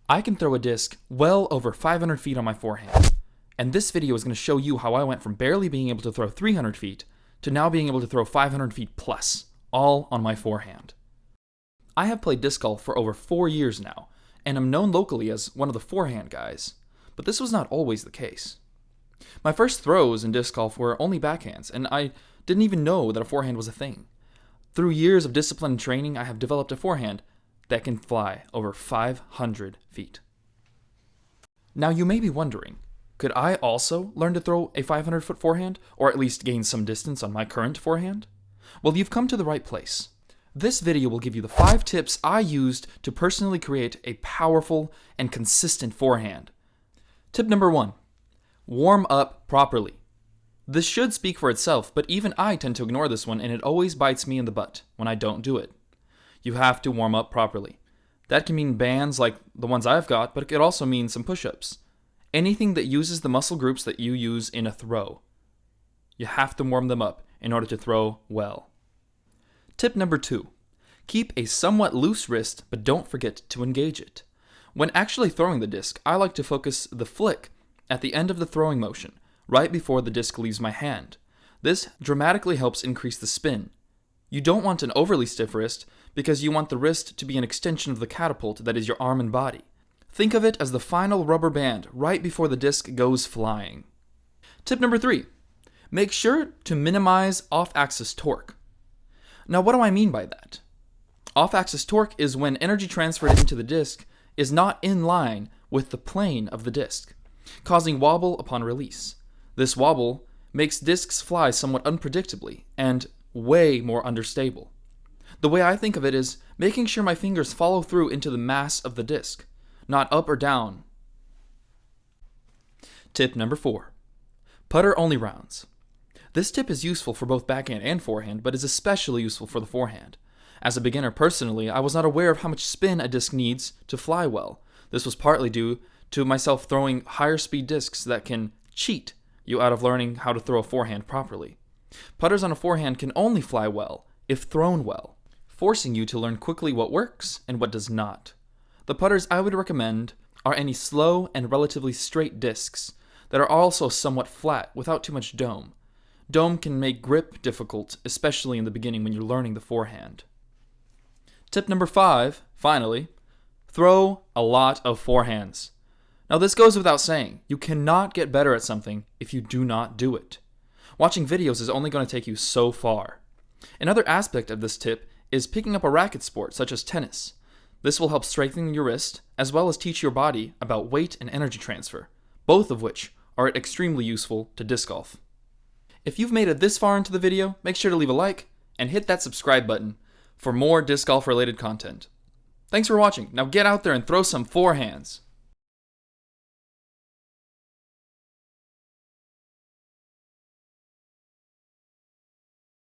I can throw a disc well over 500 feet on my forehand, and this video is going to show you how I went from barely being able to throw 300 feet to now being able to throw 500 feet plus, all on my forehand. I have played disc golf for over 4 years now, and am known locally as one of the forehand guys, but this was not always the case. My first throws in disc golf were only backhands, and I didn't even know that a forehand was a thing. Through years of discipline and training, I have developed a forehand that can fly over 500 feet. Now you may be wondering, could I also learn to throw a 500-foot forehand, or at least gain some distance on my current forehand? Well, you've come to the right place. This video will give you the 5 tips I used to personally create a powerful and consistent forehand. Tip number 1, warm up properly. This should speak for itself, but even I tend to ignore this one, and it always bites me in the butt when I don't do it. You have to warm up properly. That can mean bands like the ones I've got, but it could also mean some push-ups. Anything that uses the muscle groups that you use in a throw. You have to warm them up in order to throw well. Tip number 2, keep a somewhat loose wrist, but don't forget to engage it. When actually throwing the disc, I like to focus the flick at the end of the throwing motion, right before the disc leaves my hand. This dramatically helps increase the spin. You don't want an overly stiff wrist because you want the wrist to be an extension of the catapult that is your arm and body. Think of it as the final rubber band right before the disc goes flying. Tip number 3, make sure to minimize off-axis torque. Now what do I mean by that? Off-axis torque is when energy transferred into the disc is not in line with the plane of the disc, causing wobble upon release. This wobble makes discs fly somewhat unpredictably and way more unstable. The way I think of it is making sure my fingers follow through into the mass of the disc, not up or down. Tip number 4, putter only rounds. This tip is useful for both backhand and forehand, but is especially useful for the forehand. As a beginner personally, I was not aware of how much spin a disc needs to fly well. This was partly due to myself throwing higher speed discs that can cheat you out of learning how to throw a forehand properly. Putters on a forehand can only fly well if thrown well, forcing you to learn quickly what works and what does not. The putters I would recommend are any slow and relatively straight discs that are also somewhat flat without too much dome. Dome can make grip difficult, especially in the beginning when you're learning the forehand. Tip number 5, finally, throw a lot of forehands. Now this goes without saying, you cannot get better at something if you do not do it. Watching videos is only going to take you so far. Another aspect of this tip is picking up a racket sport such as tennis. This will help strengthen your wrist as well as teach your body about weight and energy transfer, both of which are extremely useful to disc golf. If you've made it this far into the video, make sure to leave a like and hit that subscribe button for more disc golf related content. Thanks for watching. Now get out there and throw some forehands.